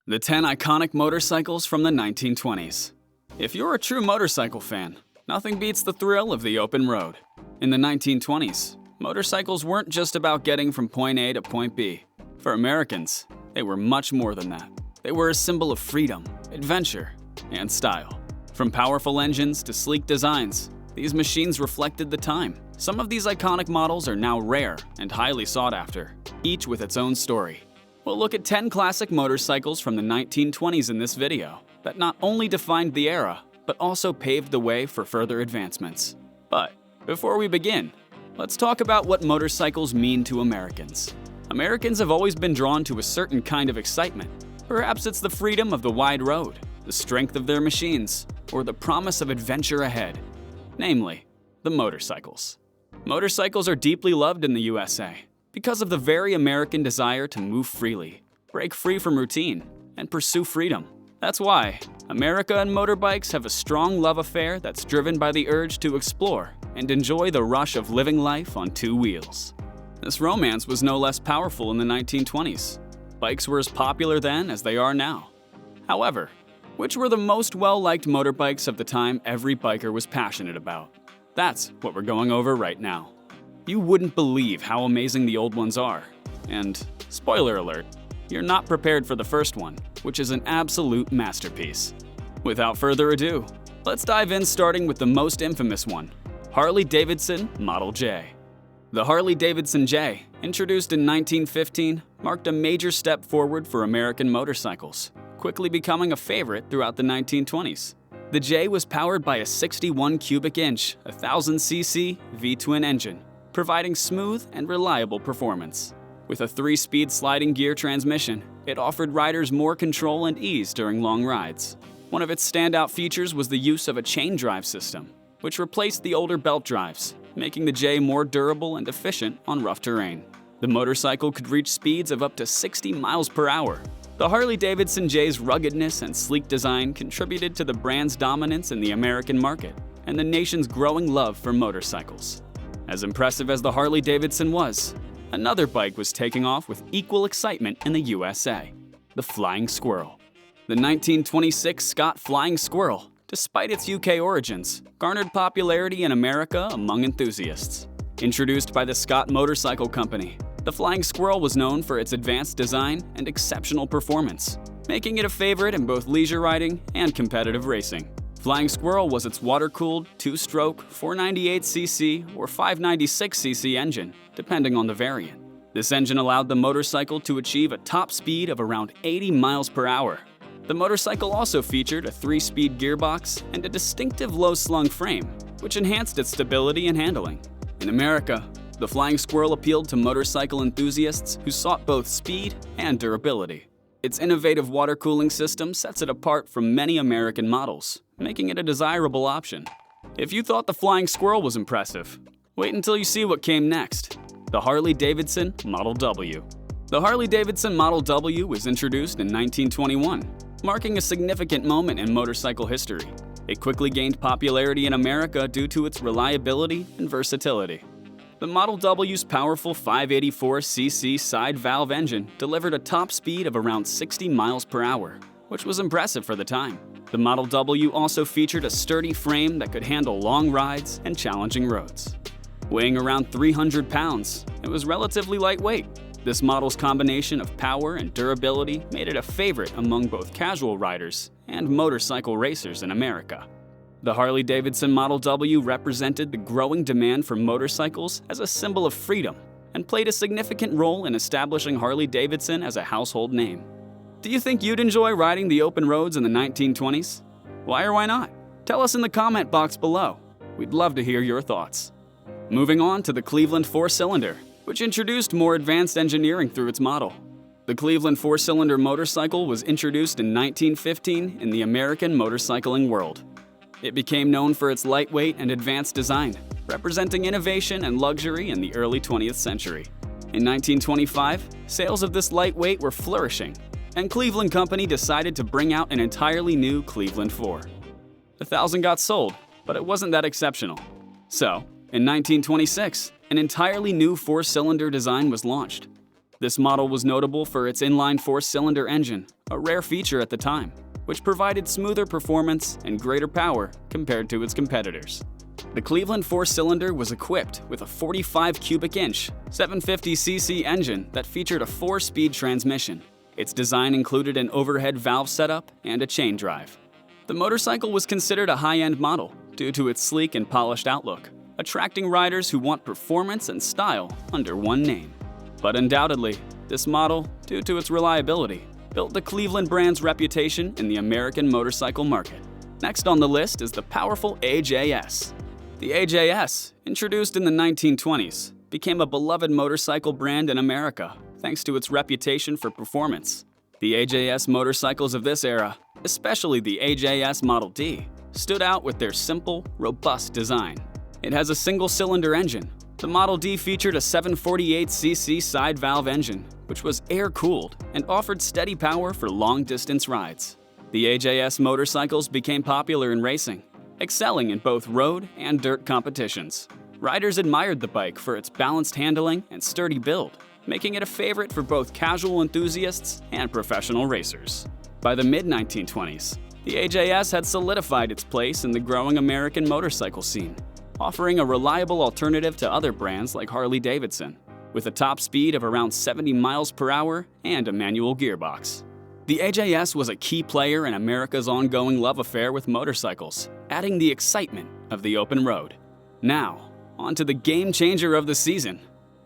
The 10 iconic motorcycles from the 1920s. If you're a true motorcycle fan, nothing beats the thrill of the open road. In the 1920s, motorcycles weren't just about getting from point A to point B. For Americans, they were much more than that. They were a symbol of freedom, adventure, and style. From powerful engines to sleek designs, these machines reflected the time. Some of these iconic models are now rare and highly sought after, each with its own story. We'll look at 10 classic motorcycles from the 1920s in this video that not only defined the era, but also paved the way for further advancements. But before we begin, let's talk about what motorcycles mean to Americans. Americans have always been drawn to a certain kind of excitement. Perhaps it's the freedom of the wide road, the strength of their machines, or the promise of adventure ahead. Namely, the motorcycles. Motorcycles are deeply loved in the USA because of the very American desire to move freely, break free from routine, and pursue freedom. That's why America and motorbikes have a strong love affair that's driven by the urge to explore and enjoy the rush of living life on two wheels. This romance was no less powerful in the 1920s. Bikes were as popular then as they are now. However, which were the most well-liked motorbikes of the time every biker was passionate about? That's what we're going over right now. You wouldn't believe how amazing the old ones are. And, spoiler alert, you're not prepared for the first one, which is an absolute masterpiece. Without further ado, let's dive in starting with the most infamous one, Harley-Davidson Model J. The Harley-Davidson J, introduced in 1915, marked a major step forward for American motorcycles, quickly becoming a favorite throughout the 1920s. The J was powered by a 61 cubic inch, 1000cc V-twin engine, providing smooth and reliable performance. With a 3-speed sliding gear transmission, it offered riders more control and ease during long rides. One of its standout features was the use of a chain drive system, which replaced the older belt drives, making the J more durable and efficient on rough terrain. The motorcycle could reach speeds of up to 60 miles per hour. The Harley-Davidson J's ruggedness and sleek design contributed to the brand's dominance in the American market and the nation's growing love for motorcycles. As impressive as the Harley-Davidson was, another bike was taking off with equal excitement in the USA, the Flying Squirrel. The 1926 Scott Flying Squirrel, despite its UK origins, garnered popularity in America among enthusiasts. Introduced by the Scott Motorcycle Company, the Flying Squirrel was known for its advanced design and exceptional performance, making it a favorite in both leisure riding and competitive racing. Flying Squirrel was its water-cooled, 2-stroke, 498cc or 596cc engine, depending on the variant. This engine allowed the motorcycle to achieve a top speed of around 80 miles per hour. The motorcycle also featured a 3-speed gearbox and a distinctive low-slung frame, which enhanced its stability and handling. In America, the Flying Squirrel appealed to motorcycle enthusiasts who sought both speed and durability. Its innovative water cooling system sets it apart from many American models, making it a desirable option. If you thought the Flying Squirrel was impressive, wait until you see what came next, the Harley-Davidson Model W. The Harley-Davidson Model W was introduced in 1921, marking a significant moment in motorcycle history. It quickly gained popularity in America due to its reliability and versatility. The Model W's powerful 584cc side valve engine delivered a top speed of around 60 miles per hour, which was impressive for the time. The Model W also featured a sturdy frame that could handle long rides and challenging roads. Weighing around 300 pounds, it was relatively lightweight. This model's combination of power and durability made it a favorite among both casual riders and motorcycle racers in America. The Harley-Davidson Model W represented the growing demand for motorcycles as a symbol of freedom and played a significant role in establishing Harley-Davidson as a household name. Do you think you'd enjoy riding the open roads in the 1920s? Why or why not? Tell us in the comment box below. We'd love to hear your thoughts. Moving on to the Cleveland 4-cylinder, which introduced more advanced engineering through its model. The Cleveland 4-cylinder motorcycle was introduced in 1915 in the American motorcycling world. It became known for its lightweight and advanced design, representing innovation and luxury in the early 20th century. In 1925, sales of this lightweight were flourishing, and Cleveland Company decided to bring out an entirely new Cleveland 4. 1,000 got sold, but it wasn't that exceptional. So, in 1926, an entirely new 4-cylinder design was launched. This model was notable for its inline four-cylinder engine, a rare feature at the time, which provided smoother performance and greater power compared to its competitors. The Cleveland four-cylinder was equipped with a 45 cubic inch, 750cc engine that featured a 4-speed transmission. Its design included an overhead valve setup and a chain drive. The motorcycle was considered a high-end model due to its sleek and polished outlook, attracting riders who want performance and style under one name. But undoubtedly, this model, due to its reliability, built the Cleveland brand's reputation in the American motorcycle market. Next on the list is the powerful AJS. The AJS, introduced in the 1920s, became a beloved motorcycle brand in America thanks to its reputation for performance. The AJS motorcycles of this era, especially the AJS Model D, stood out with their simple, robust design. It has a single-cylinder engine. The Model D featured a 748cc side valve engine, which was air-cooled and offered steady power for long-distance rides. The AJS motorcycles became popular in racing, excelling in both road and dirt competitions. Riders admired the bike for its balanced handling and sturdy build, making it a favorite for both casual enthusiasts and professional racers. By the mid-1920s, the AJS had solidified its place in the growing American motorcycle scene, offering a reliable alternative to other brands like Harley-Davidson, with a top speed of around 70 miles per hour and a manual gearbox. The AJS was a key player in America's ongoing love affair with motorcycles, adding the excitement of the open road. Now, on to the game changer of the season,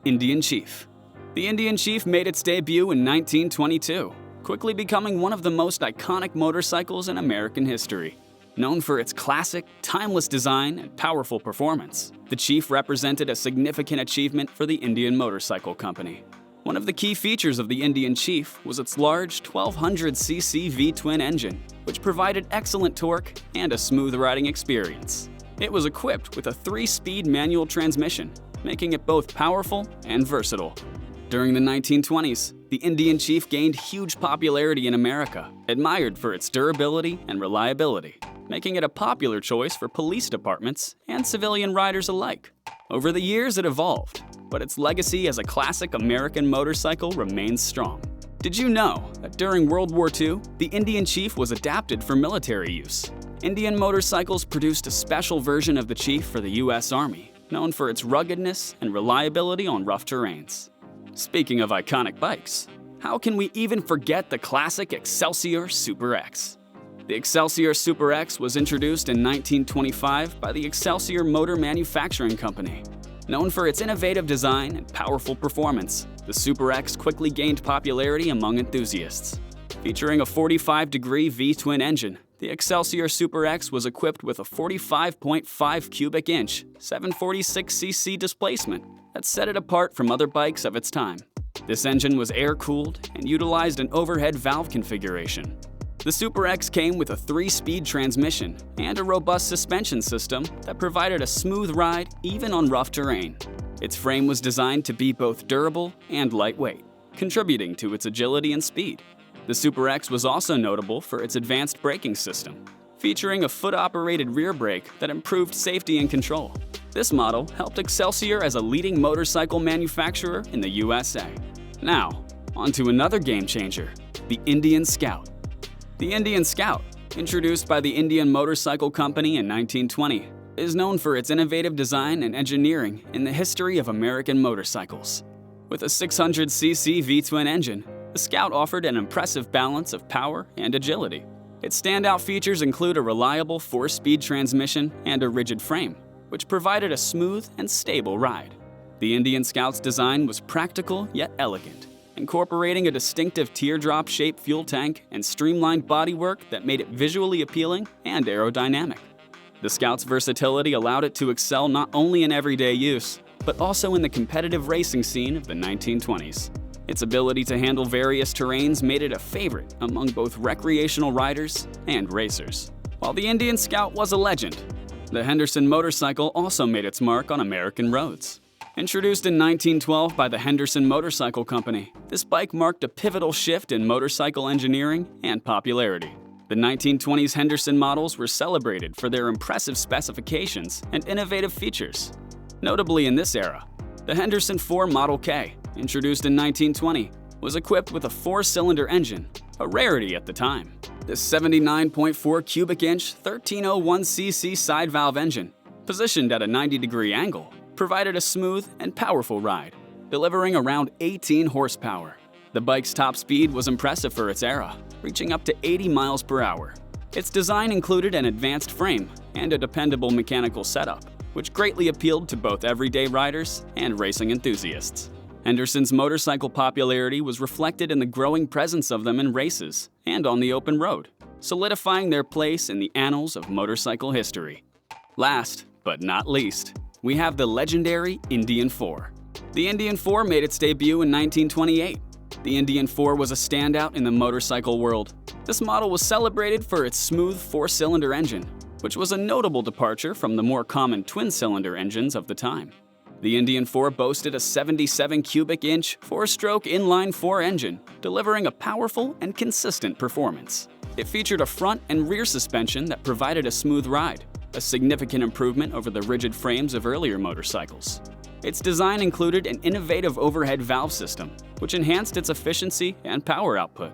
Indian Chief. The Indian Chief made its debut in 1922, quickly becoming one of the most iconic motorcycles in American history. Known for its classic, timeless design and powerful performance, the Chief represented a significant achievement for the Indian Motorcycle Company. One of the key features of the Indian Chief was its large 1200cc V-twin engine, which provided excellent torque and a smooth riding experience. It was equipped with a 3-speed manual transmission, making it both powerful and versatile. During the 1920s, the Indian Chief gained huge popularity in America, admired for its durability and reliability, making it a popular choice for police departments and civilian riders alike. Over the years, it evolved, but its legacy as a classic American motorcycle remains strong. Did you know that during World War II, the Indian Chief was adapted for military use? Indian Motorcycles produced a special version of the Chief for the U.S. Army, known for its ruggedness and reliability on rough terrains. Speaking of iconic bikes, how can we even forget the classic Excelsior Super X? The Excelsior Super X was introduced in 1925 by the Excelsior Motor Manufacturing Company. Known for its innovative design and powerful performance, the Super X quickly gained popularity among enthusiasts. Featuring a 45-degree V-twin engine, the Excelsior Super X was equipped with a 45.5 cubic inch, 746cc displacement that set it apart from other bikes of its time. This engine was air-cooled and utilized an overhead valve configuration. The Super X came with a 3-speed transmission and a robust suspension system that provided a smooth ride even on rough terrain. Its frame was designed to be both durable and lightweight, contributing to its agility and speed. The Super X was also notable for its advanced braking system, featuring a foot-operated rear brake that improved safety and control. This model helped Excelsior as a leading motorcycle manufacturer in the USA. Now, on to another game changer, the Indian Scout. The Indian Scout, introduced by the Indian Motorcycle Company in 1920, is known for its innovative design and engineering in the history of American motorcycles. With a 600cc V-twin engine, the Scout offered an impressive balance of power and agility. Its standout features include a reliable 4-speed transmission and a rigid frame, which provided a smooth and stable ride. The Indian Scout's design was practical yet elegant, incorporating a distinctive teardrop-shaped fuel tank and streamlined bodywork that made it visually appealing and aerodynamic. The Scout's versatility allowed it to excel not only in everyday use, but also in the competitive racing scene of the 1920s. Its ability to handle various terrains made it a favorite among both recreational riders and racers. While the Indian Scout was a legend, the Henderson motorcycle also made its mark on American roads. Introduced in 1912 by the Henderson Motorcycle Company, this bike marked a pivotal shift in motorcycle engineering and popularity. The 1920s Henderson models were celebrated for their impressive specifications and innovative features. Notably in this era, The Henderson 4 Model K, introduced in 1920, was equipped with a 4-cylinder engine, a rarity at the time. The 79.4 cubic inch 1301cc side valve engine, positioned at a 90-degree angle, provided a smooth and powerful ride, delivering around 18 horsepower. The bike's top speed was impressive for its era, reaching up to 80 miles per hour. Its design included an advanced frame and a dependable mechanical setup, which greatly appealed to both everyday riders and racing enthusiasts. Henderson's motorcycle popularity was reflected in the growing presence of them in races and on the open road, solidifying their place in the annals of motorcycle history. Last, but not least, we have the legendary Indian 4. The Indian 4 made its debut in 1928. The Indian 4 was a standout in the motorcycle world. This model was celebrated for its smooth 4-cylinder engine, which was a notable departure from the more common twin-cylinder engines of the time. The Indian 4 boasted a 77 cubic inch 4-stroke inline-4 engine, delivering a powerful and consistent performance. It featured a front and rear suspension that provided a smooth ride, a significant improvement over the rigid frames of earlier motorcycles. Its design included an innovative overhead valve system, which enhanced its efficiency and power output.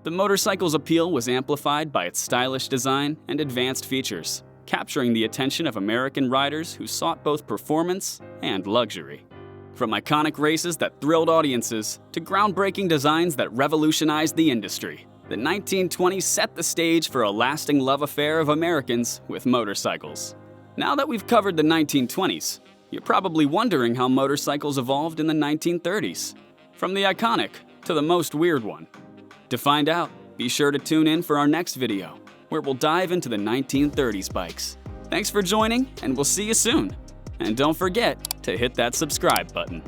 The motorcycle's appeal was amplified by its stylish design and advanced features, capturing the attention of American riders who sought both performance and luxury. From iconic races that thrilled audiences to groundbreaking designs that revolutionized the industry, the 1920s set the stage for a lasting love affair of Americans with motorcycles. Now that we've covered the 1920s, you're probably wondering how motorcycles evolved in the 1930s, from the iconic to the most weird one. To find out, be sure to tune in for our next video, where we'll dive into the 1930s bikes. Thanks for joining, and we'll see you soon. And don't forget to hit that subscribe button.